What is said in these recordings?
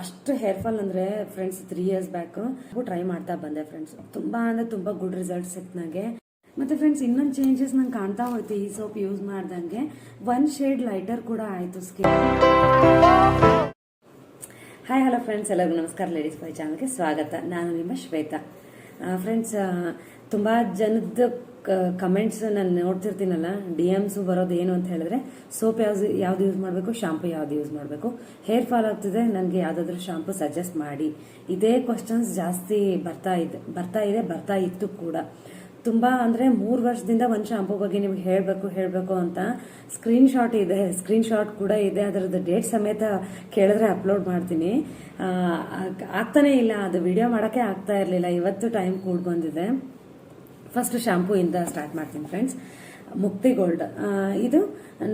ಅಷ್ಟು hair fall ಅಂದರೆ friends 3 years back try ಮಾಡ್ತಾ ಬಂದೆ ಫ್ರೆಂಡ್ಸ್. ತುಂಬ ಅಂದರೆ ತುಂಬ ಗುಡ್ ರಿಸಲ್ಟ್ ಸಿಕ್ತು ನನಗೆ. ಮತ್ತು ಫ್ರೆಂಡ್ಸ್ ಇನ್ನೊಂದು ಚೇಂಜಸ್ ನಂಗೆ ಕಾಣ್ತಾ ಹೋಯ್ತು ಈ ಸೋಪ್ ಯೂಸ್ ಮಾಡ್ದಂಗೆ. 1 ಶೇಡ್ ಲೈಟರ್ ಕೂಡ ಆಯಿತು ಸ್ಕಿನ್. ಹಾಯ್ ಹಲೋ ಫ್ರೆಂಡ್ಸ್, ಎಲ್ಲರಿಗೂ ನಮಸ್ಕಾರ. ಲೇಡೀಸ್ ಬಾಯ್ ಚಾನಲ್ಗೆ ಸ್ವಾಗತ. ನಾನು ನಿಮ್ಮ ಶ್ವೇತಾ. ಫ್ರೆಂಡ್ಸ್, ತುಂಬ ಜನದ ಕಮೆಂಟ್ಸ್ ನಾನು ನೋಡ್ತಿರ್ತೀನಲ್ಲ, DMs ಬರೋದು ಏನು ಅಂತ ಹೇಳಿದ್ರೆ, ಸೋಪ್ ಯಾವ್ದು ಯೂಸ್ ಮಾಡಬೇಕು, ಶಾಂಪು ಯಾವ್ದು ಯೂಸ್ ಮಾಡಬೇಕು, ಹೇರ್ ಫಾಲ್ ಆಗ್ತಿದೆ, ನನಗೆ ಯಾವುದಾದ್ರೂ ಶಾಂಪು ಸಜೆಸ್ಟ್ ಮಾಡಿ. ಇದೇ ಕ್ವಶನ್ಸ್ ಜಾಸ್ತಿ ಬರ್ತಾ ಇತ್ತು ಕೂಡ. ತುಂಬ ಅಂದರೆ 3 ವರ್ಷದಿಂದ ಒಂದು ಶಾಂಪು ಬಗ್ಗೆ ನಿಮ್ಗೆ ಹೇಳಬೇಕು ಅಂತ ಸ್ಕ್ರೀನ್ ಶಾಟ್ ಕೂಡ ಇದೆ. ಅದರದ್ದು ಡೇಟ್ ಸಮೇತ ಕೇಳಿದ್ರೆ ಅಪ್ಲೋಡ್ ಮಾಡ್ತೀನಿ. ಆಗ್ತಾನೆ ಇಲ್ಲ, ಅದು ವಿಡಿಯೋ ಮಾಡೋಕ್ಕೆ ಆಗ್ತಾ ಇರಲಿಲ್ಲ. ಇವತ್ತು ಟೈಮ್ ಕೂಡ ಬಂದಿದೆ. ಫಸ್ಟ್ ಶಾಂಪೂ ಇಂದ ಸ್ಟಾರ್ಟ್ ಮಾಡ್ತೀನಿ ಫ್ರೆಂಡ್ಸ್. ಮುಕ್ತಿ ಗೋಲ್ಡ್, ಇದು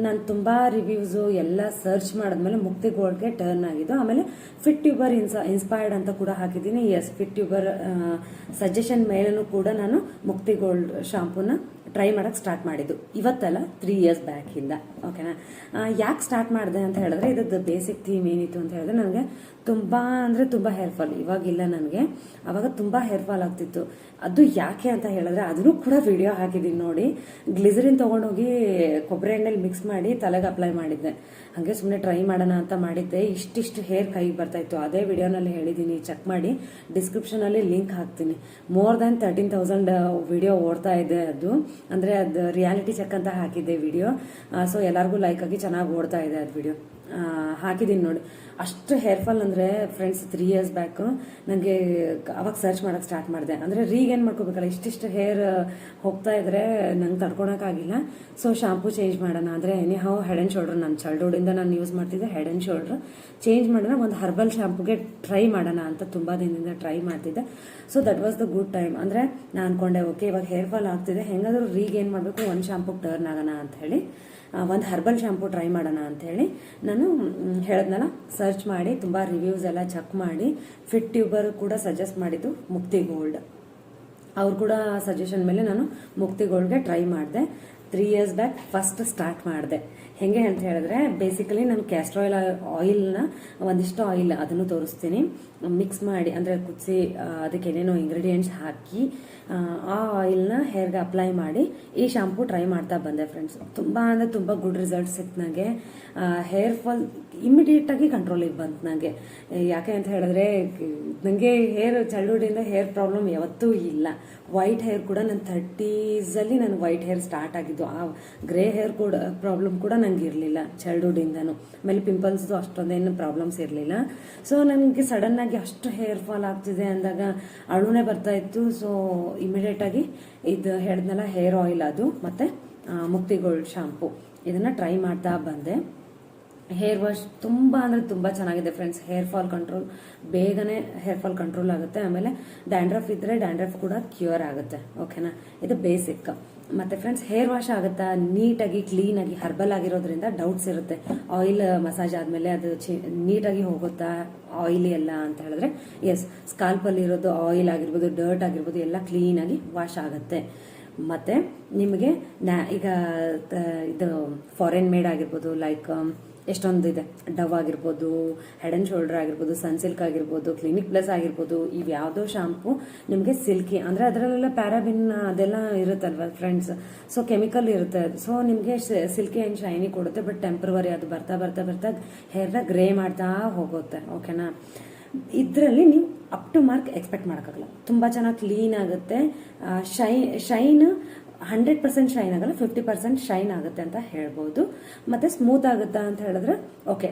ನಾನು ತುಂಬ ರಿವ್ಯೂಸು ಎಲ್ಲ ಸರ್ಚ್ ಮಾಡಿದ್ಮೇಲೆ ಮುಕ್ತಿ ಗೋಲ್ಡ್ಗೆ ಟರ್ನ್ ಆಗಿದ್ದು. ಆಮೇಲೆ ಫಿಟ್ ಟ್ಯೂಬರ್ ಇನ್ಸ್ಪೈರ್ಡ್ ಅಂತ ಕೂಡ ಹಾಕಿದ್ದೀನಿ. ಎಸ್, ಫಿಟ್ ಟ್ಯೂಬರ್ ಸಜೆಷನ್ ಮೇಲೂ ಕೂಡ ನಾನು ಮುಕ್ತಿ ಗೋಲ್ಡ್ ಶಾಂಪೂನ ಟ್ರೈ ಮಾಡೋಕ್ಕೆ ಸ್ಟಾರ್ಟ್ ಮಾಡಿದ್ದು. ಇವತ್ತಲ್ಲ, 3 ಇಯರ್ಸ್ ಬ್ಯಾಕಿಂದ. ಓಕೆನಾ? ಯಾಕೆ ಸ್ಟಾರ್ಟ್ ಮಾಡಿದೆ ಅಂತ ಹೇಳಿದ್ರೆ, ಇದ್ರದ್ದು ಬೇಸಿಕ್ ಥೀಮ್ ಏನಿತ್ತು ಅಂತ ಹೇಳಿದ್ರೆ, ನನಗೆ ತುಂಬ ಅಂದರೆ ತುಂಬ ಹೇರ್ ಫಾಲ್. ಇವಾಗಿಲ್ಲ, ನನಗೆ ಅವಾಗ ತುಂಬ ಹೇರ್ ಫಾಲ್ ಆಗ್ತಿತ್ತು. ಅದು ಯಾಕೆ ಅಂತ ಹೇಳಿದ್ರೆ, ಅದನ್ನು ಕೂಡ ವಿಡಿಯೋ ಹಾಕಿದ್ದೀನಿ ನೋಡಿ. ಗ್ಲಿಸರಿನ್ ತೊಗೊಂಡೋಗಿ ಕೊಬ್ಬರಿ ಎಣ್ಣೆಲಿ ಮಿಕ್ಸ್ ಮಾಡಿ ತಲೆಗೆ ಅಪ್ಲೈ ಮಾಡಿದ್ದೆ. ಹಾಗೆ ಸುಮ್ಮನೆ ಟ್ರೈ ಮಾಡೋಣ ಅಂತ ಮಾಡಿದ್ದೆ. ಇಷ್ಟಿಷ್ಟು ಹೇರ್ ಕೈಗೆ ಬರ್ತಾಯಿತ್ತು. ಅದೇ ವಿಡಿಯೋನಲ್ಲಿ ಹೇಳಿದ್ದೀನಿ, ಚೆಕ್ ಮಾಡಿ. ಡಿಸ್ಕ್ರಿಪ್ಷನಲ್ಲಿ ಲಿಂಕ್ ಹಾಕ್ತೀನಿ. ಮೋರ್ ದ್ಯಾನ್ 13,000 ವಿಡಿಯೋ ಓಡ್ತಾ ಇದೆ. ಅದು ಅಂದರೆ ಅದು ರಿಯಾಲಿಟಿ ಚೆಕ್ ಅಂತ ಹಾಕಿದ್ದೆ ವಿಡಿಯೋ. ಸೊ ಎಲ್ಲರಿಗೂ ಲೈಕ್ ಆಗಿ ಚೆನ್ನಾಗಿ ಓಡ್ತಾ ಇದೆ ಅದು ವಿಡಿಯೋ. ಹಾಕಿದ್ದೀನಿ ನೋಡಿ. ಅಷ್ಟು ಹೇರ್ ಫಾಲ್ ಅಂದರೆ ಫ್ರೆಂಡ್ಸ್ 3 ಇಯರ್ಸ್ ಬ್ಯಾಕ್ ನನಗೆ ಅವಾಗ ಸರ್ಚ್ ಮಾಡೋಕ್ಕೆ ಸ್ಟಾರ್ಟ್ ಮಾಡಿದೆ. ಅಂದರೆ ರೀಗೇನು ಮಾಡ್ಕೋಬೇಕಲ್ಲ, ಇಷ್ಟಿಷ್ಟು ಹೇರ್ ಹೋಗ್ತಾ ಇದ್ರೆ ನಂಗೆ ತಡ್ಕೊಳಕ್ಕಾಗಿಲ್ಲ. ಸೊ ಶಾಂಪೂ ಚೇಂಜ್ ಮಾಡೋಣ ಅಂದರೆ ಎನಿ ಹೆಡ್ ಆ್ಯಂಡ್ ಶೋಲ್ಡರ್, ನಾನು ಚೈಲ್ಡ್ಹುಡ್ಡಿಂದ ನಾನು ಯೂಸ್ ಮಾಡ್ತಿದ್ದೆ ಹೆಡ್ ಆ್ಯಂಡ್ ಶೋಲ್ಡರ್. ಚೇಂಜ್ ಮಾಡೋಣ, ಒಂದು ಹರ್ಬಲ್ ಶಾಂಪೂಗೆ ಟ್ರೈ ಮಾಡೋಣ ಅಂತ ತುಂಬ ದಿನದಿಂದ ಟ್ರೈ ಮಾಡ್ತಿದ್ದೆ. So that was the good time. ಅಂದರೆ ನಾನು ಅನ್ಕೊಂಡೆ, ಓಕೆ ಇವಾಗ ಹೇರ್ ಫಾಲ್ ಆಗ್ತಿದೆ, ಹೆಂಗಾದ್ರೂ ರೀಗೇನ್ ಮಾಡಬೇಕು, ಒಂದು ಶಾಂಪೂಗೆ ಟರ್ನ್ ಆಗೋಣ ಅಂತ ಹೇಳಿ ಒಂದು ಹರ್ಬಲ್ ಶಾಂಪೂ ಟ್ರೈ ಮಾಡೋಣ ಅಂಥೇಳಿ ನಾನು ಹೇಳಿದ್ನಲ್ಲ, ಸರ್ಚ್ ಮಾಡಿ ತುಂಬ ರಿವ್ಯೂಸ್ ಎಲ್ಲ ಚೆಕ್ ಮಾಡಿ ಫಿಟ್ ಟ್ಯೂಬರ್ ಕೂಡ ಸಜೆಸ್ಟ್ ಮಾಡಿದ್ದು ಮುಕ್ತಿ ಗೋಲ್ಡ್. ಅವ್ರು ಕೂಡ ಸಜೆಷನ್ ಮೇಲೆ ನಾನು ಮುಕ್ತಿ ಗೋಲ್ಡ್ಗೆ ಟ್ರೈ ಮಾಡಿದೆ. 3 ಇಯರ್ಸ್ ಬ್ಯಾಕ್ ಫಸ್ಟ್ ಸ್ಟಾರ್ಟ್ ಮಾಡಿದೆ. ಹೆಂಗೆ ಅಂತ ಹೇಳಿದ್ರೆ, ಬೇಸಿಕಲಿ ನಾನು ಕ್ಯಾಸ್ಟರ್ ಆಯಿಲ್ನ ಒಂದಿಷ್ಟು ಆಯಿಲ್ ಅದನ್ನು ತೋರಿಸ್ತೀನಿ. ಮಿಕ್ಸ್ ಮಾಡಿ ಅಂದರೆ ಕುದಿಸಿ ಅದಕ್ಕೆ ಏನೇನೋ ಇಂಗ್ರೀಡಿಯೆಂಟ್ಸ್ ಹಾಕಿ ಆ ಆಯಿಲ್ನ ಹೇರ್ಗೆ ಅಪ್ಲೈ ಮಾಡಿ ಈ ಶಾಂಪೂ ಟ್ರೈ ಮಾಡ್ತಾ ಬಂದೆ ಫ್ರೆಂಡ್ಸ್. ತುಂಬ ಅಂದರೆ ತುಂಬ ಗುಡ್ ರಿಸಲ್ಟ್ ಸಿಕ್ತು ನನಗೆ. ಹೇರ್ ಫಾಲ್ ಇಮಿಡಿಯೇಟಾಗಿ ಕಂಟ್ರೋಲಿಗೆ ಬಂತು ನನಗೆ. ಯಾಕೆ ಅಂತ ಹೇಳಿದ್ರೆ, ನನಗೆ ಚೈಲ್ಡ್ಹುಡ್ಡಿಂದ ಹೇರ್ ಪ್ರಾಬ್ಲಮ್ ಯಾವತ್ತೂ ಇಲ್ಲ. ವೈಟ್ ಹೇರ್ ಕೂಡ ನನ್ನ 30s ನನಗೆ ವೈಟ್ ಹೇರ್ ಸ್ಟಾರ್ಟ್ ಆಗಿದ್ದು. ಆ ಗ್ರೇ ಹೇರ್ ಕೂಡ ಪ್ರಾಬ್ಲಮ್ ಕೂಡ ನನಗೆ ಇರಲಿಲ್ಲ ಚೈಲ್ಡ್ಹುಡ್ಡಿಂದನೂ. ಆಮೇಲೆ ಪಿಂಪಲ್ಸ್ದು ಅಷ್ಟೊಂದೇನು ಪ್ರಾಬ್ಲಮ್ಸ್ ಇರಲಿಲ್ಲ. ಸೊ ನನಗೆ ಸಡನ್ನಾಗಿ ಅಷ್ಟು ಹೇರ್ ಫಾಲ್ ಆಗ್ತಿದೆ ಅಂದಾಗ ಅಳುನೇ ಬರ್ತಾ ಇತ್ತು. ಸೊ ಇಮಿಡಿಯೇಟಾಗಿ ಇದು ಹೇಳಿದ್ನಲ್ಲ, ಹೇರ್ ಆಯಿಲ್ ಅದು ಮತ್ತು ಮುಕ್ತಿ ಗೋಲ್ಡ್ ಶಾಂಪು ಇದನ್ನು ಟ್ರೈ ಮಾಡ್ತಾ ಬಂದೆ. ಹೇರ್ ವಾಶ್ ತುಂಬ ಅಂದರೆ ತುಂಬ ಚೆನ್ನಾಗಿದೆ ಫ್ರೆಂಡ್ಸ್. ಹೇರ್ ಫಾಲ್ ಕಂಟ್ರೋಲ್, ಬೇಗನೆ ಹೇರ್ ಫಾಲ್ ಕಂಟ್ರೋಲ್ ಆಗುತ್ತೆ. ಆಮೇಲೆ ಡ್ಯಾಂಡ್ರಫ್ ಇದ್ದರೆ ಡ್ಯಾಂಡ್ರಫ್ ಕೂಡ ಕ್ಯೂರ್ ಆಗುತ್ತೆ. ಓಕೆನಾ? ಇದು ಬೇಸಿಕ್. ಮತ್ತು ಫ್ರೆಂಡ್ಸ್, ಹೇರ್ ವಾಶ್ ಆಗುತ್ತಾ ನೀಟಾಗಿ ಕ್ಲೀನಾಗಿ ಹರ್ಬಲ್ ಆಗಿರೋದ್ರಿಂದ ಡೌಟ್ಸ್ ಇರುತ್ತೆ. ಆಯಿಲ್ ಮಸಾಜ್ ಆದಮೇಲೆ ಅದು ನೀಟಾಗಿ ಹೋಗುತ್ತಾ ಆಯಿಲಿ ಎಲ್ಲ ಅಂತ ಹೇಳಿದ್ರೆ, ಎಸ್, ಸ್ಕಾಲ್ಪಲ್ಲಿ ಇರೋದು ಆಯಿಲ್ ಆಗಿರ್ಬೋದು, ಡರ್ಟ್ ಆಗಿರ್ಬೋದು ಎಲ್ಲ ಕ್ಲೀನಾಗಿ ವಾಶ್ ಆಗುತ್ತೆ. ಮತ್ತು ನಿಮಗೆ ಈಗ ಇದು ಫಾರಿನ್ ಮೇಡ್ ಆಗಿರ್ಬೋದು, ಲೈಕ್ ಎಷ್ಟೊಂದು ಇದೆ, ಡವ್ ಆಗಿರ್ಬೋದು, ಹೆಡ್ ಆ್ಯಂಡ್ ಶೋಲ್ಡರ್ ಆಗಿರ್ಬೋದು, ಸನ್ಸಿಲ್ಕ್ ಆಗಿರ್ಬೋದು, ಕ್ಲಿನಿಕ್ ಪ್ಲಸ್ ಆಗಿರ್ಬೋದು, ಇವು ಯಾವುದೋ ಶಾಂಪು ನಿಮಗೆ ಸಿಲ್ಕಿ ಅಂದರೆ ಅದರಲ್ಲೆಲ್ಲ ಪ್ಯಾರಾಬಿನ್ ಅದೆಲ್ಲ ಇರುತ್ತಲ್ವ ಫ್ರೆಂಡ್ಸ್. ಸೊ ಕೆಮಿಕಲ್ ಇರುತ್ತೆ. ಸೊ ನಿಮಗೆ ಸಿಲ್ಕಿ ಆ್ಯಂಡ್ ಶೈನಿ ಕೊಡುತ್ತೆ. ಬಟ್ ಟೆಂಪ್ರವರಿ, ಅದು ಬರ್ತಾ ಹೇರ್ನ ಗ್ರೇ ಮಾಡ್ತಾ ಹೋಗುತ್ತೆ. ಓಕೆನಾ? ಇದರಲ್ಲಿ ನೀವು ಅಪ್ ಟು ಮಾರ್ಕ್ ಎಕ್ಸ್ಪೆಕ್ಟ್ ಮಾಡೋಕ್ಕಾಗಲ್ಲ. ತುಂಬ ಚೆನ್ನಾಗಿ ಕ್ಲೀನ್ ಆಗುತ್ತೆ. ಶೈನ್ 100% ಶೈನ್ ಆಗಲ್ಲ, 50% ಶೈನ್ ಆಗುತ್ತೆ ಅಂತ ಹೇಳ್ಬೋದು. ಮತ್ತು ಸ್ಮೂತ್ ಆಗುತ್ತಾ ಅಂತ ಹೇಳಿದ್ರೆ, ಓಕೆ,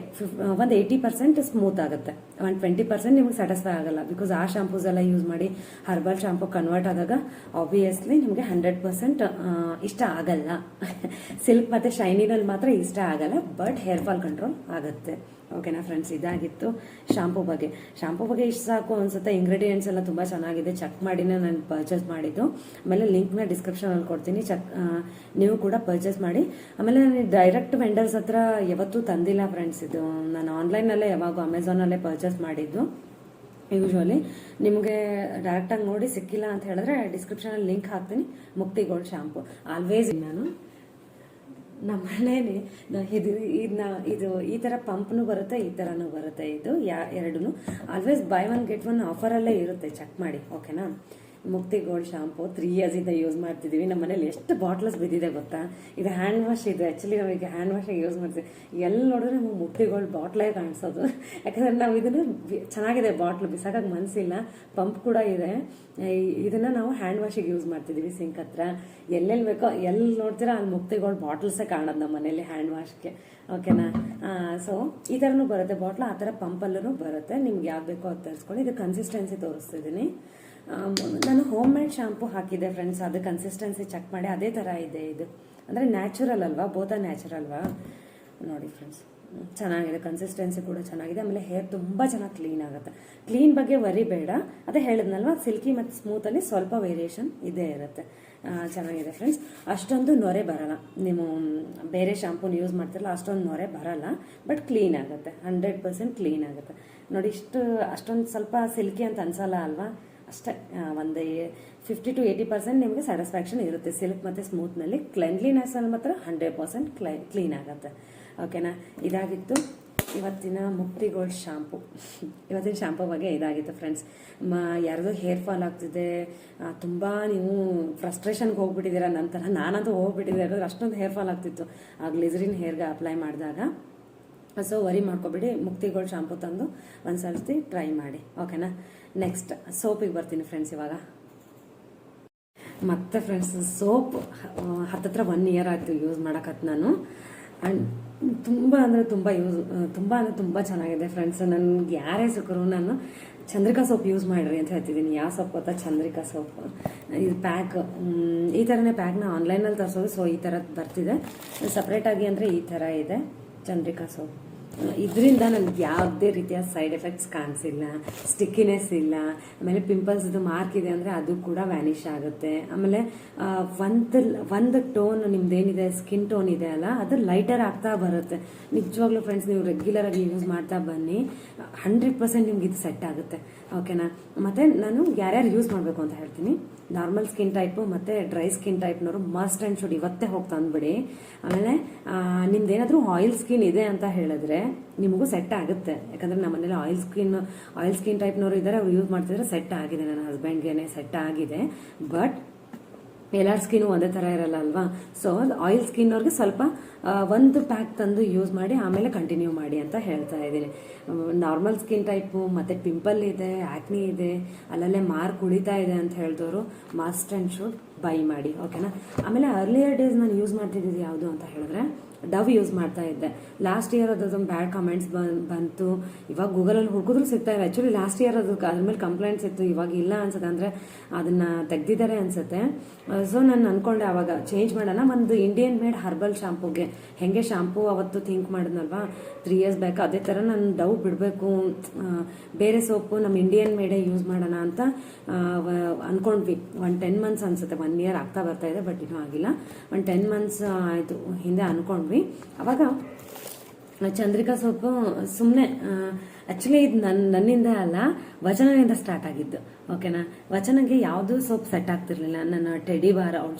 ಒಂದು 80% ಸ್ಮೂತ್ ಆಗುತ್ತೆ. 20% ನಿಮ್ಗೆ ಸ್ಯಾಟಿಸ್ಫೈ ಆಗಲ್ಲ. ಬಿಕಾಸ್ ಆ ಶಾಂಪೂಸ್ ಎಲ್ಲ ಯೂಸ್ ಮಾಡಿ ಹರ್ಬಲ್ ಶಾಂಪೂ ಕನ್ವರ್ಟ್ ಆದಾಗ ಆಬ್ವಿಯಸ್ಲಿ ನಿಮಗೆ 100% ಇಷ್ಟ ಆಗಲ್ಲ. ಸಿಲ್ಕ್ ಮತ್ತು ಶೈನಿನಲ್ಲಿ ಮಾತ್ರ ಇಷ್ಟ ಆಗಲ್ಲ. ಬಟ್ ಹೇರ್ ಫಾಲ್ ಕಂಟ್ರೋಲ್ ಆಗುತ್ತೆ. ಓಕೆನಾ ಫ್ರೆಂಡ್ಸ್? ಇದಾಗಿತ್ತು ಶಾಂಪೂ ಬಗ್ಗೆ. ಇಷ್ಟು ಸಾಕು ಅನ್ಸುತ್ತೆ. ಇಂಗ್ರೀಡಿಯೆಂಟ್ಸ್ ಎಲ್ಲ ತುಂಬ ಚೆನ್ನಾಗಿದೆ. ಚೆಕ್ ಮಾಡಿನೇ ನಾನು ಪರ್ಚೇಸ್ ಮಾಡಿದ್ದು. ಆಮೇಲೆ ಲಿಂಕ್ನ ಡಿಸ್ಕ್ರಿಪ್ಷನಲ್ಲಿ ಕೊಡ್ತೀನಿ, ನೀವು ಕೂಡ ಪರ್ಚೇಸ್ ಮಾಡಿ. ಆಮೇಲೆ ನಾನು ಡೈರೆಕ್ಟ್ ವೆಂಡರ್ಸ್ ಹತ್ರ ಯಾವತ್ತೂ ತಂದಿಲ್ಲ ಫ್ರೆಂಡ್ಸ್. ಇದು ನಾನು ಆನ್ಲೈನಲ್ಲೇ ಯಾವಾಗೂ ಅಮೆಝಾನಲ್ಲೇ ಪರ್ಚೇಸ್ ಮಾಡಿದ್ದು. ಯೂಶ್ವಲಿ ನಿಮಗೆ ಡೈರೆಕ್ಟಾಗಿ ನೋಡಿ ಸಿಕ್ಕಿಲ್ಲ ಅಂತ ಹೇಳಿದ್ರೆ ಡಿಸ್ಕ್ರಿಪ್ಷನಲ್ಲಿ ಲಿಂಕ್ ಹಾಕ್ತೀನಿ. ಮುಕ್ತಿ ಗೋಲ್ಡ್ ಶಾಂಪು ಆಲ್ವೇಸ್ ನಾನು ನಮ್ಮ ಮನೇಲಿ ಇದು ಈ ಥರ ಪಂಪ್ನು ಬರುತ್ತೆ, ಈ ಥರನೂ ಬರುತ್ತೆ. ಇದು ಎರಡೂ always buy one get one ಆಫರಲ್ಲೇ ಇರುತ್ತೆ, ಚೆಕ್ ಮಾಡಿ ಓಕೆನಾ. ಮುಕ್ತಿ ಗೋಲ್ಡ್ ಶಾಂಪು 3 ಇಯರ್ಸಿಂದ ಯೂಸ್ ಮಾಡ್ತಿದ್ದೀವಿ. ನಮ್ಮ ಮನೇಲಿ ಎಷ್ಟು ಬಾಟ್ಲ್ಸ್ ಬಿದ್ದಿದೆ ಗೊತ್ತಾ. ಇದು ಹ್ಯಾಂಡ್ ವಾಶ್ ಇದು, ಆ್ಯಕ್ಚುಲಿ ನಾವೀಗ ಹ್ಯಾಂಡ್ ವಾಶಾಗಿ ಯೂಸ್ ಮಾಡ್ತೀವಿ. ಎಲ್ಲಿ ನೋಡಿದ್ರೆ ನಮಗೆ ಮುಕ್ತಿ ಗೋಲ್ಡ್ ಬಾಟ್ಲೇ ಕಾಣಿಸೋದು. ಯಾಕಂದರೆ ನಾವು ಇದನ್ನು ಚೆನ್ನಾಗಿದೆ ಬಾಟ್ಲು, ಬಿಸಾಕಾಗ ಮನಸ್ಸಿಲ್ಲ. ಪಂಪ್ ಕೂಡ ಇದೆ. ಇದನ್ನು ನಾವು ಹ್ಯಾಂಡ್ ವಾಶಿಗೆ ಯೂಸ್ ಮಾಡ್ತಿದ್ದೀವಿ ಸಿಂಕ್ ಹತ್ರ. ಎಲ್ಲೆಲ್ಲಿ ಬೇಕೋ ಎಲ್ಲಿ ನೋಡ್ತೀರಾ ಅಲ್ಲಿ ಮುಕ್ತಿ ಗೋಲ್ಡ್ ಬಾಟ್ಲ್ಸೇ ಕಾಣೋದು ನಮ್ಮ ಮನೇಲಿ ಹ್ಯಾಂಡ್ ವಾಶ್ಗೆ ಓಕೆನಾ. ಸೊ ಈ ಥರನೂ ಬರುತ್ತೆ ಬಾಟ್ಲು, ಆ ಥರ ಪಂಪಲ್ಲೂ ಬರುತ್ತೆ. ನಿಮ್ಗೆ ಯಾವ್ದು ಬೇಕೋ ಅದು ತರಿಸ್ಕೊಳ್ಳಿ. ಇದು ಕನ್ಸಿಸ್ಟೆನ್ಸಿ ತೋರಿಸ್ತಿದ್ದೀನಿ. ನಾನು ಹೋಮ್ ಮೇಡ್ ಶಾಂಪು ಹಾಕಿದ್ದೆ ಫ್ರೆಂಡ್ಸ್, ಅದು ಕನ್ಸಿಸ್ಟೆನ್ಸಿ ಚೆಕ್ ಮಾಡಿ ಅದೇ ಥರ ಇದೆ. ಇದು ಅಂದರೆ ನ್ಯಾಚುರಲ್ ಅಲ್ವಾ, ಬೋತ ನ್ಯಾಚುರಲ್ ಅಲ್ವಾ. ನೋಡಿ ಫ್ರೆಂಡ್ಸ್, ಚೆನ್ನಾಗಿದೆ, ಕನ್ಸಿಸ್ಟೆನ್ಸಿ ಕೂಡ ಚೆನ್ನಾಗಿದೆ. ಆಮೇಲೆ ಹೇರ್ ತುಂಬ ಚೆನ್ನಾಗಿ ಕ್ಲೀನ್ ಆಗುತ್ತೆ. ಕ್ಲೀನ್ ಬಗ್ಗೆ ವರಿ ಬೇಡ, ಅದೇ ಹೇಳಿದ್ನಲ್ವ, ಸಿಲ್ಕಿ ಮತ್ತು ಸ್ಮೂತಲ್ಲಿ ಸ್ವಲ್ಪ ವೇರಿಯೇಷನ್ ಇದೇ ಇರುತ್ತೆ. ಚೆನ್ನಾಗಿದೆ ಫ್ರೆಂಡ್ಸ್. ಅಷ್ಟೊಂದು ನೊರೆ ಬರಲ್ಲ, ನೀವು ಬೇರೆ ಶಾಂಪೂನ ಯೂಸ್ ಮಾಡ್ತಿರಲ್ಲ ಅಷ್ಟೊಂದು ನೊರೆ ಬರಲ್ಲ, ಬಟ್ ಕ್ಲೀನ್ ಆಗುತ್ತೆ, 100% ಕ್ಲೀನ್ ಆಗುತ್ತೆ. ನೋಡಿ ಅಷ್ಟೊಂದು ಸ್ವಲ್ಪ ಸಿಲ್ಕಿ ಅಂತ ಅನ್ಸಲ್ಲ ಅಲ್ವಾ, ಅಷ್ಟೇ. ಒಂದು 50 to 80% ನಿಮಗೆ ಸ್ಯಾಟಿಸ್ಫ್ಯಾಕ್ಷನ್ ಇರುತ್ತೆ ಸಿಲ್ಕ್ ಮತ್ತು ಸ್ಮೂತ್ನಲ್ಲಿ. ಕ್ಲೆನ್ಲಿನೆಸ್ಸಲ್ಲಿ ಮಾತ್ರ 100% ಕ್ಲೀನ್ ಆಗುತ್ತೆ ಓಕೆನಾ. ಇದಾಗಿತ್ತು ಇವತ್ತಿನ ಮುಕ್ತಿ ಗೋಲ್ಡ್ ಶಾಂಪು. ಇವತ್ತಿನ ಶಾಂಪು ಬಗ್ಗೆ ಇದಾಗಿತ್ತು ಫ್ರೆಂಡ್ಸ್. ಯಾರ್ದು ಹೇರ್ ಫಾಲ್ ಆಗ್ತಿದೆ, ತುಂಬ ನೀವು ಫ್ರಸ್ಟ್ರೇಷನ್ಗೆ ಹೋಗ್ಬಿಟ್ಟಿದ್ದೀರಾ, ನಂತರ ನಾನಂತೂ ಹೋಗ್ಬಿಟ್ಟಿದ್ದೆ. ಯಾಕಂದ್ರೆ ಅಷ್ಟೊಂದು ಹೇರ್ ಫಾಲ್ ಆಗ್ತಿತ್ತು ಆ ಗ್ಲಿಸರಿನ್ ಹೇರ್ಗೆ ಅಪ್ಲೈ ಮಾಡಿದಾಗ. ಸೊ ವರಿ ಮಾಡ್ಕೊಬಿಡಿ, ಮುಕ್ತಿ ಗೋಲ್ಡ್ ಶಾಂಪು ತಂದು ಒಂದು ಸರ್ತಿ ಟ್ರೈ ಮಾಡಿ ಓಕೆನಾ. ನೆಕ್ಸ್ಟ್ ಸೋಪಿಗೆ ಬರ್ತೀನಿ ಫ್ರೆಂಡ್ಸ್. ಇವಾಗ ಮತ್ತೆ ಫ್ರೆಂಡ್ಸ್ ಸೋಪ್ ಹತ್ತತ್ರ 1 ಇಯರ್ ಆಯಿತು ಯೂಸ್ ಮಾಡೋಕತ್ತು ನಾನು. ಆ್ಯಂಡ್ ತುಂಬ ಅಂದರೆ ತುಂಬ ಚೆನ್ನಾಗಿದೆ ಫ್ರೆಂಡ್ಸ್. ನನಗೆ ಯಾರೇ ಸಿಕ್ಕರು ನಾನು ಚಂದ್ರಿಕಾ ಸೋಪ್ ಯೂಸ್ ಮಾಡಿರಿ ಅಂತ ಹೇಳ್ತಿದ್ದೀನಿ. ಯಾವ ಸೋಪ್ ಗೊತ್ತಾ, ಚಂದ್ರಿಕಾ ಸೋಪ್. ಇದು ಪ್ಯಾಕ್ ಈ ಥರನೇ ಪ್ಯಾಕ್ನ ಆನ್ಲೈನಲ್ಲಿ ತರಿಸೋದು. ಸೊ ಈ ಥರದ್ದು ಬರ್ತಿದೆ ಸಪ್ರೇಟಾಗಿ, ಅಂದರೆ ಈ ಥರ ಇದೆ ಚಂದ್ರಿಕಾ ಸೋಪ್. ಇದರಿಂದ ನನಗೆ ಯಾವುದೇ ರೀತಿಯ ಸೈಡ್ ಎಫೆಕ್ಟ್ಸ್ ಕಾಣಿಸಿಲ್ಲ, ಸ್ಟಿಕ್ಕಿನೆಸ್ ಇಲ್ಲ. ಆಮೇಲೆ ಪಿಂಪಲ್ಸ್ದು ಮಾರ್ಕ್ ಇದೆ ಅಂದರೆ ಅದು ಕೂಡ ವ್ಯಾನಿಷ್ ಆಗುತ್ತೆ. ಆಮೇಲೆ ಒಂದು ಟೋನ್ ನಿಮ್ದೇನಿದೆ ಸ್ಕಿನ್ ಟೋನ್ ಇದೆ ಅಲ್ಲ, ಅದು ಲೈಟರ್ ಆಗ್ತಾ ಬರುತ್ತೆ. ನಿಜವಾಗ್ಲೂ ಫ್ರೆಂಡ್ಸ್, ನೀವು ರೆಗ್ಯುಲರಾಗಿ ಯೂಸ್ ಮಾಡ್ತಾ ಬನ್ನಿ, 100% ನಿಮ್ಗೆ ಇದು ಸೆಟ್ ಆಗುತ್ತೆ ಓಕೆನಾ. ಮತ್ತು ನಾನು ಯಾರ್ಯಾರು ಯೂಸ್ ಮಾಡಬೇಕು ಅಂತ ಹೇಳ್ತೀನಿ. ನಾರ್ಮಲ್ ಸ್ಕಿನ್ ಟೈಪು ಮತ್ತು ಡ್ರೈ ಸ್ಕಿನ್ ಟೈಪ್ನವರು ಮಸ್ಟ್ ಆ್ಯಂಡ್ ಶುಡ್ ಇವತ್ತೇ ಹೋಗಿ ತಂದುಬಿಡಿ. ಆಮೇಲೆ ನಿಮ್ದೇನಾದರೂ ಆಯಿಲ್ ಸ್ಕಿನ್ ಇದೆ ಅಂತ ಹೇಳಿದ್ರೆ ನಿಮಗೂ ಸೆಟ್ ಆಗುತ್ತೆ. ಯಾಕಂದರೆ ನಮ್ಮ ಮನೇಲಿ ಆಯಿಲ್ ಸ್ಕಿನ್ ಟೈಪ್ನವರು ಇದ್ದಾರೆ, ಅವ್ರು ಯೂಸ್ ಮಾಡ್ತಿದ್ರೆ ಸೆಟ್ ಆಗಿದೆ. ನನ್ನ ಹಸ್ಬೆಂಡ್ಗೆ ಸೆಟ್ ಆಗಿದೆ. ಬಟ್ ಎಲ್ಲರ ಸ್ಕಿನ್ನು ಒಂದೇ ಥರ ಇರಲ್ಲ ಅಲ್ವಾ. ಸೊ ಆಯಿಲ್ ಸ್ಕಿನ್ ಅವ್ರಿಗೆ ಸ್ವಲ್ಪ ಒಂದು ಪ್ಯಾಕ್ ತಂದು ಯೂಸ್ ಮಾಡಿ ಆಮೇಲೆ ಕಂಟಿನ್ಯೂ ಮಾಡಿ ಅಂತ ಹೇಳ್ತಾ ಇದ್ದೀನಿ. ನಾರ್ಮಲ್ ಸ್ಕಿನ್ ಟೈಪು ಮತ್ತು ಪಿಂಪಲ್ ಇದೆ, ಆ್ಯಕ್ನಿ ಇದೆ, ಅಲ್ಲಲ್ಲೇ ಮಾರ್ಕ್ ಉಳಿತಾ ಇದೆ ಅಂತ ಹೇಳಿದವರು ಮಸ್ಟ್ ಆ್ಯಂಡ್ ಶುಡ್ ಬೈ ಮಾಡಿ ಓಕೆನಾ. ಆಮೇಲೆ ಅರ್ಲಿಯರ್ ಡೇಸ್ ನಾನು ಯೂಸ್ ಮಾಡ್ತಿದ್ದಿದ್ದು ಯಾವುದು ಅಂತ ಹೇಳಿದ್ರೆ ಡವ್ ಯೂಸ್ ಮಾಡ್ತಾ ಇದ್ದೆ. ಲಾಸ್ಟ್ ಇಯರ್ ಅದೊಂದು ಬ್ಯಾಡ್ ಕಮೆಂಟ್ಸ್ ಬಂತು. ಇವಾಗ ಗೂಗಲಲ್ಲಿ ಹುಡುಕಿದ್ರು ಸಿಗ್ತಾ ಇಲ್ಲ. ಆ್ಯಕ್ಚುಲಿ ಲಾಸ್ಟ್ ಇಯರ್ ಅದ್ರ ಮೇಲೆ ಕಂಪ್ಲೇಂಟ್ಸ್ ಇತ್ತು, ಇವಾಗ ಇಲ್ಲ ಅನ್ಸುತ್ತೆ, ಅಂದರೆ ಅದನ್ನು ತೆಗ್ದಿದ್ದಾರೆ ಅನ್ಸುತ್ತೆ. ಸೊ ನಾನು ಅಂದ್ಕೊಂಡೆ ಆವಾಗ ಚೇಂಜ್ ಮಾಡೋಣ, ಒಂದು ಇಂಡಿಯನ್ ಮೇಡ್ ಹರ್ಬಲ್ ಶಾಂಪೂಗೆ. ಹೆಂಗೆ ಶಾಂಪೂ ಅವತ್ತು ಥಿಂಕ್ ಮಾಡಿದ್ನಲ್ವಾ 3 years ಬ್ಯಾಕ್, ಅದೇ ಥರ ನಾನು ಡವ್ ಬಿಡಬೇಕು, ಬೇರೆ ಸೋಪು ನಮ್ಮ ಇಂಡಿಯನ್ ಮೇಡೇ ಯೂಸ್ ಮಾಡೋಣ ಅಂತ ಅಂದ್ಕೊಂಡ್ವಿ. 10 months ಅನ್ಸುತ್ತೆ, 1 year ಆಗ್ತಾ ಬರ್ತಾ ಇದೆ, ಬಟ್ ಇನ್ನೂ ಆಗಿಲ್ಲ. 10 months ಆಯಿತು ಹಿಂದೆ ಅಂದ್ಕೊಂಡ್ವಿ. ಅವಾಗ ಚಂದ್ರಿಕಾ ಸೋಪು ಸುಮ್ಮನೆ ಆ್ಯಕ್ಚುಲಿ ಇದು ನನ್ನಿಂದ ಅಲ್ಲ, ವಚನದಿಂದ ಸ್ಟಾರ್ಟ್ ಆಗಿದ್ದು ಓಕೆನಾ. ವಚನಗೆ ಯಾವುದೂ ಸೋಪ್ ಸೆಟ್ ಆಗ್ತಿರ್ಲಿಲ್ಲ. ನನ್ನ ಟೆಡಿ ಬಾರ್ ಅವ್ಳು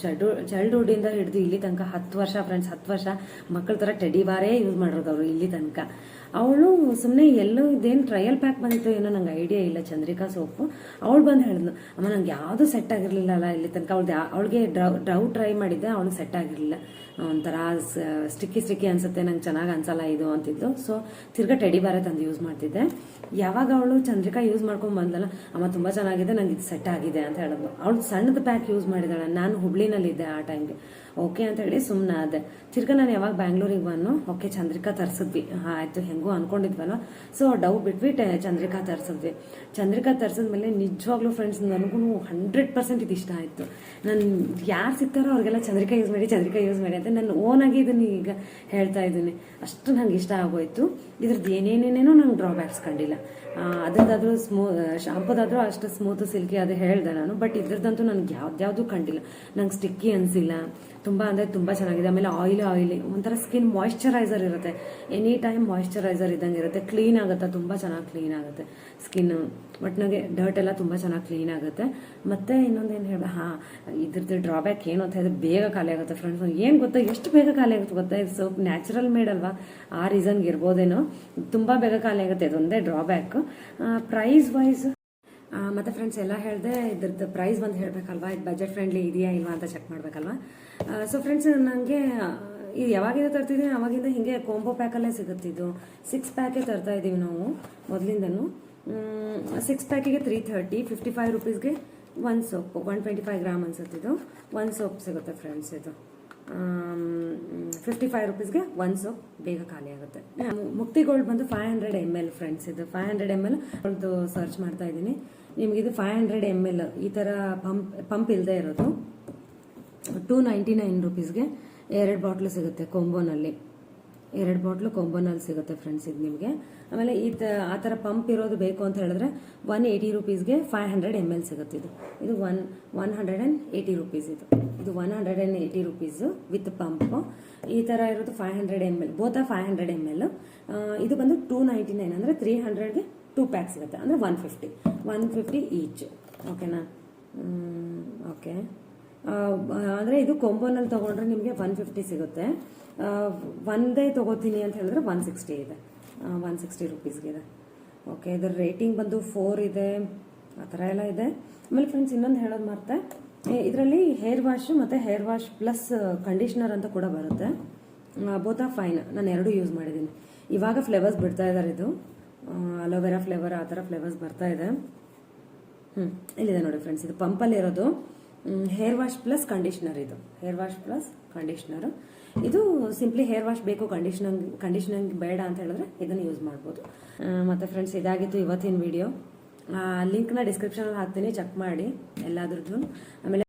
ಚೈಲ್ಡ್ಹುಡ್ಡಿಂದ ಹಿಡಿದು ಇಲ್ಲಿ ತನಕ 10 ವರ್ಷ ಫ್ರೆಂಡ್ಸ್, 10 ವರ್ಷ ಮಕ್ಕಳ ಥರ ಟೆಡಿ ಬಾರೇ ಯೂಸ್ ಮಾಡಿರೋದು ಅವರು ಇಲ್ಲಿ ತನಕ. ಅವಳು ಸುಮ್ಮನೆ ಎಲ್ಲೋ ಇದೇನು ಟ್ರಯಲ್ ಪ್ಯಾಕ್ ಬಂದಿತ್ತು ಏನೋ ನಂಗೆ ಐಡಿಯಾ ಇಲ್ಲ ಚಂದ್ರಿಕಾ ಸೋಪು. ಅವಳು ಬಂದು ಹೇಳಿದ್ಲು, ಅಮ್ಮ ನಂಗೆ ಯಾವುದೂ ಸೆಟ್ ಆಗಿರಲಿಲ್ಲಲ್ಲ ಇಲ್ಲಿ ತನಕ. ಅವಳಿಗೆ ಡ್ರೌ ಟ್ರೈ ಮಾಡಿದ್ದೆ, ಅವಳಿಗೆ ಸೆಟ್ ಆಗಿರಲಿಲ್ಲ. ಒಂಥರ ಸ್ಟಿಕ್ಕಿ ಅನ್ಸುತ್ತೆ, ನಂಗೆ ಚೆನ್ನಾಗಿ ಅನ್ಸಲ್ಲ ಇದು ಅಂತಿದ್ದು. ಸೊ ತಿರ್ಗಾ ಟೆಡಿ ಬಾರೇ ತಂದು ಯೂಸ್ ಮಾಡ್ತಿದ್ದೆ. ಯಾವಾಗ ಅವಳು ಚಂದ್ರಿಕಾ ಯೂಸ್ ಮಾಡ್ಕೊಂಡು ಬಂದಲ್ಲ, ಅಮ್ಮ ತುಂಬ ಚೆನ್ನಾಗಿದೆ, ನಂಗೆ ಇದು ಸೆಟ್ ಆಗಿದೆ ಅಂತ ಹೇಳಿದ್ಲು. ಅವಳು ಸಣ್ಣದ ಪ್ಯಾಕ್ ಯೂಸ್ ಮಾಡಿದಾಳೆ. ನಾನು ಹುಬ್ಳಿನಲ್ಲಿದ್ದೆ ಆ ಟೈಮ್ಗೆ. ಓಕೆ ಅಂತ ಹೇಳಿ ಸುಮ್ಮನೆ ಅದೇ. ತಿರ್ಗಾ ನಾನು ಯಾವಾಗ ಬ್ಯಾಂಗ್ಳೂರಿಗೆ ಬಂದು ಓಕೆ ಚಂದ್ರಿಕಾ ತರಿಸಿದ್ವಿ, ಆಯಿತು ಹೆಂಗೂ ಅಂದ್ಕೊಂಡಿದ್ವಲ್ಲ. ಸೊ ಡವ್ ಬಿಟ್ವಿ, ಚಂದ್ರಿಕಾ ತರಿಸಿದ್ವಿ. ಚಂದ್ರಿಕಾ ತರಿಸಿದ್ಮೇಲೆ ನಿಜವಾಗ್ಲೂ ಫ್ರೆಂಡ್ಸ್ ನನಗೂ 100% ಇದು ಇಷ್ಟ ಆಯಿತು. ನಾನು ಯಾರು ಸಿಗ್ತಾರೋ ಅವ್ರಿಗೆಲ್ಲ ಚಂದ್ರಿಕಾ ಯೂಸ್ ಮಾಡಿ ಅಂತ ನಾನು ಓನಾಗಿ ಇದನ್ನು ಈಗ ಹೇಳ್ತಾ ಇದ್ದೀನಿ. ಅಷ್ಟು ನಂಗೆ ಇಷ್ಟ ಆಗೋಯ್ತು. ಇದ್ರದ್ದು ಏನೇನೇನೇನೋ ನಂಗೆ ಡ್ರಾಬ್ಯಾಕ್ಸ್ ಕಂಡಿಲ್ಲ. ಅದ್ರದ್ದಾದ್ರೂ ಶಾಂಪುದಾದ್ರೂ ಅಷ್ಟು ಸ್ಮೂತ್ ಸಿಲ್ಕಿ ಅದು ಹೇಳಿದೆ ನಾನು. ಬಟ್ ಇದ್ರದ್ದಂತೂ ನನಗೆ ಯಾವ್ದ್ಯಾವುದು ಕಂಡಿಲ್ಲ, ನಂಗೆ ಸ್ಟಿಕ್ಕಿ ಅನಿಸಿಲ್ಲ. ತುಂಬ ಅಂದರೆ ತುಂಬ ಚೆನ್ನಾಗಿದೆ. ಆಮೇಲೆ ಆಯಿಲಿ ಒಂಥರ ಸ್ಕಿನ್ ಮಾಯ್ಶ್ಚರೈಸರ್ ಇರುತ್ತೆ, ಎನಿ ಟೈಮ್ ಮಾಯ್ಶ್ಚರೈಸರ್ ಇದ್ದಂಗೆ ಇರುತ್ತೆ. ಕ್ಲೀನ್ ಆಗುತ್ತೆ, ತುಂಬ ಚೆನ್ನಾಗಿ ಕ್ಲೀನ್ ಆಗುತ್ತೆ ಸ್ಕಿನ್ನು. ಒಟ್ಟಿನಾಗೆ ಡರ್ಟ್ ಎಲ್ಲ ತುಂಬ ಚೆನ್ನಾಗಿ ಕ್ಲೀನ್ ಆಗುತ್ತೆ. ಮತ್ತು ಇನ್ನೊಂದೇನು ಹೇಳ, ಇದ್ರದ್ದು ಡ್ರಾಬ್ಯಾಕ್ ಏನು ಅಂತ ಹೇಳಿದ್ರೆ ಬೇಗ ಖಾಲಿ ಆಗುತ್ತೆ ಫ್ರೆಂಡ್ಸ್. ಏನು ಗೊತ್ತಾ, ಎಷ್ಟು ಬೇಗ ಖಾಲಿ ಆಗುತ್ತೆ ಗೊತ್ತಾ, ಇದು ಸೋಪ್ ನ್ಯಾಚುರಲ್ ಮೇಡ್ ಅಲ್ವಾ, ಆ ರೀಸನ್ಗೆ ಇರ್ಬೋದೇನೋ ತುಂಬ ಬೇಗ ಖಾಲಿ ಆಗುತ್ತೆ. ಇದೊಂದೇ ಡ್ರಾಬ್ಯಾಕ್. ಪ್ರೈಸ್ ವೈಸ್ ಮತ್ತು ಫ್ರೆಂಡ್ಸ್ ಎಲ್ಲ ಹೇಳಿದೆ, ಇದ್ರದ್ದು ಪ್ರೈಸ್ ಬಂದು ಹೇಳಬೇಕಲ್ವಾ, ಇದು ಬಜೆಟ್ ಫ್ರೆಂಡ್ಲಿ ಇದೆಯಾ ಇಲ್ವಾ ಅಂತ ಚೆಕ್ ಮಾಡಬೇಕಲ್ವಾ. ಸೊ ಫ್ರೆಂಡ್ಸ್, ನನಗೆ ಇದು ಯಾವಾಗಿಂದ ತರ್ತಿದ್ದೀನಿ ಅವಾಗಿಂದ ಹಿಂಗೆ ಕಾಂಬೋ ಪ್ಯಾಕಲ್ಲೇ ಸಿಗುತ್ತಿದ್ದು. 6 ಪ್ಯಾಕೇ ತರ್ತಾ ಇದ್ದೀವಿ ನಾವು ಮೊದಲಿಂದನೂ. 6 ಪ್ಯಾಕಿಗೆ 330, 55 ರುಪೀಸ್ಗೆ ಒಂದು ಸೋಪು, 125 ಗ್ರಾಮ್ ಅನ್ಸುತ್ತಿದ್ದು ಒಂದು ಸೋಪ್ ಸಿಗುತ್ತೆ ಫ್ರೆಂಡ್ಸ್. ಇದು 55 ರುಪೀಸ್ಗೆ ಒಂದು ಸೋಪ್ ಬೇಗ ಖಾಲಿ ಆಗುತ್ತೆ. ಮುಕ್ತಿ ಗೋಲ್ಡ್ ಬಂದು 500 ml ಫ್ರೆಂಡ್ಸ್. ಇದು 500 ml ಒಂದು ಸರ್ಚ್ ಮಾಡ್ತಾ ಇದ್ದೀನಿ. ನಿಮಗಿದು 500 ml ಈ ಥರ ಪಂಪ್ ಇಲ್ಲದೆ ಇರೋದು 299 ರುಪೀಸ್ಗೆ 2 ಬಾಟ್ಲು ಸಿಗುತ್ತೆ ಕೊಂಬೋನಲ್ಲಿ. 2 ಬಾಟ್ಲು ಕೊಂಬೋನಲ್ಲಿ ಸಿಗುತ್ತೆ ಫ್ರೆಂಡ್ಸ್ ಇದು ನಿಮಗೆ. ಆಮೇಲೆ ಆ ಥರ ಪಂಪ್ ಇರೋದು ಬೇಕು ಅಂತ ಹೇಳಿದ್ರೆ 180 ರುಪೀಸ್ಗೆ 500 ml ಸಿಗುತ್ತೆ. ಇದು 180 ರುಪೀಸ್. ಇದು 180 ರುಪೀಸು ವಿತ್ ಪಂಪು. ಈ ಥರ ಇರೋದು 500 ml, ಬೋತ 500 ml. ಇದು ಬಂದು 299 ಅಂದರೆ 300ಗೆ 2 ಪ್ಯಾಕ್ ಸಿಗುತ್ತೆ, ಅಂದರೆ 150 ಈಚ್. ಓಕೆನಾ? ಓಕೆ. ಅಂದರೆ ಇದು ಕೊಂಬೋನಲ್ಲಿ ತೊಗೊಂಡ್ರೆ ನಿಮಗೆ 150 ಸಿಗುತ್ತೆ. ಒಂದೇ ತೊಗೋತೀನಿ ಅಂತ ಹೇಳಿದ್ರೆ 160 ಇದೆ, 160 ರುಪೀಸ್ಗೆ ಇದೆ. ಓಕೆ, ಇದರ ರೇಟಿಂಗ್ ಬಂದು 4 ಇದೆ, ಆ ಥರ ಎಲ್ಲ ಇದೆ. ಆಮೇಲೆ ಫ್ರೆಂಡ್ಸ್ ಇನ್ನೊಂದು ಹೇಳೋದು ಮರ್ತೆ, ಇದರಲ್ಲಿ ಹೇರ್ ವಾಶು ಮತ್ತು ಹೇರ್ ವಾಶ್ ಪ್ಲಸ್ ಕಂಡೀಷ್ನರ್ ಅಂತ ಕೂಡ ಬರುತ್ತೆ. Both are fine. ನಾನು 2 ಯೂಸ್ ಮಾಡಿದ್ದೀನಿ. ಇವಾಗ ಫ್ಲೇವರ್ಸ್ ಬಿಡ್ತಾ ಇದ್ದಾರೆ. ಇದು ಅಲೋವೆರಾ ಫ್ಲೇವರ್, ಆ ಥರ ಫ್ಲೇವರ್ಸ್ ಬರ್ತಾ ಇದೆ. ಇಲ್ಲಿದೆ ನೋಡಿ ಫ್ರೆಂಡ್ಸ್, ಇದು ಪಂಪಲ್ಲಿರೋದು ಹೇರ್ ವಾಶ್ ಪ್ಲಸ್ ಕಂಡೀಷ್ನರ್. ಇದು ಹೇರ್ ವಾಶ್ ಪ್ಲಸ್ ಕಂಡೀಷ್ನರು. ಇದು ಸಿಂಪ್ಲಿ ಹೇರ್ ವಾಶ್ ಬೇಕು, ಕಂಡೀಷನಿಂಗ್ ಬೇಡ ಅಂತ ಹೇಳಿದ್ರೆ ಇದನ್ನು ಯೂಸ್ ಮಾಡ್ಬೋದು. ಮತ್ತು ಫ್ರೆಂಡ್ಸ್, ಇದಾಗಿತ್ತು ಇವತ್ತಿನ ವಿಡಿಯೋ. ಲಿಂಕ್ನ ಡಿಸ್ಕ್ರಿಪ್ಷನಲ್ಲಿ ಹಾಕ್ತೀನಿ, ಚೆಕ್ ಮಾಡಿ ಎಲ್ಲಾದ್ರದ್ದು. ಆಮೇಲೆ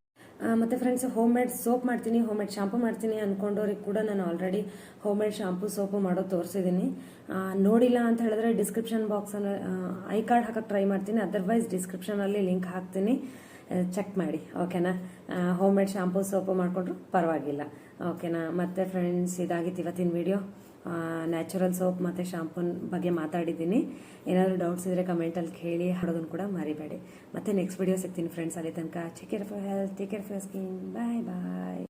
ಮತ್ತು ಫ್ರೆಂಡ್ಸ್, ಹೋಮ್ ಮೇಡ್ ಸೋಪ್ ಮಾಡ್ತೀನಿ, ಹೋಮ್ ಮೇಡ್ ಶಾಂಪು ಮಾಡ್ತೀನಿ ಅಂದ್ಕೊಂಡವ್ರಿಗೆ ಕೂಡ ನಾನು already home made shampoo soap ಮಾಡೋದು ತೋರಿಸಿದ್ದೀನಿ. ನೋಡಿಲ್ಲ ಅಂತ ಹೇಳಿದ್ರೆ ಡಿಸ್ಕ್ರಿಪ್ಷನ್ ಬಾಕ್ಸಲ್ಲಿ ಐ ಕಾರ್ಡ್ ಹಾಕಕ್ಕೆ ಟ್ರೈ ಮಾಡ್ತೀನಿ, ಅದರ್ವೈಸ್ ಡಿಸ್ಕ್ರಿಪ್ಷನಲ್ಲಿ ಲಿಂಕ್ ಹಾಕ್ತೀನಿ, ಚೆಕ್ ಮಾಡಿ. ಓಕೆನಾ? ಹೋಮ್ ಮೇಡ್ ಶಾಂಪು ಸೋಪು ಮಾಡಿಕೊಂಡ್ರು ಪರವಾಗಿಲ್ಲ. ಓಕೆನಾ? ಮತ್ತು ಫ್ರೆಂಡ್ಸ್, ಇದಾಗಿತ್ತು ಇವತ್ತಿನ ವಿಡಿಯೋ. ನ್ಯಾಚುರಲ್ ಸೋಪ್ ಮತ್ತು ಶಾಂಪೂನ್ ಬಗ್ಗೆ ಮಾತಾಡಿದ್ದೀನಿ. ಏನಾದರೂ ಡೌಟ್ಸ್ ಇದ್ದರೆ ಕಮೆಂಟಲ್ಲಿ ಕೇಳಿ, ಹಾಡೋದನ್ನು ಕೂಡ ಮರಿಬೇಡಿ. ಮತ್ತೆ ನೆಕ್ಸ್ಟ್ ವಿಡಿಯೋ ಸಿಗ್ತೀನಿ ಫ್ರೆಂಡ್ಸ್. ಅಲ್ಲಿ ತನಕ take care for health, take care for skin. Bye bye.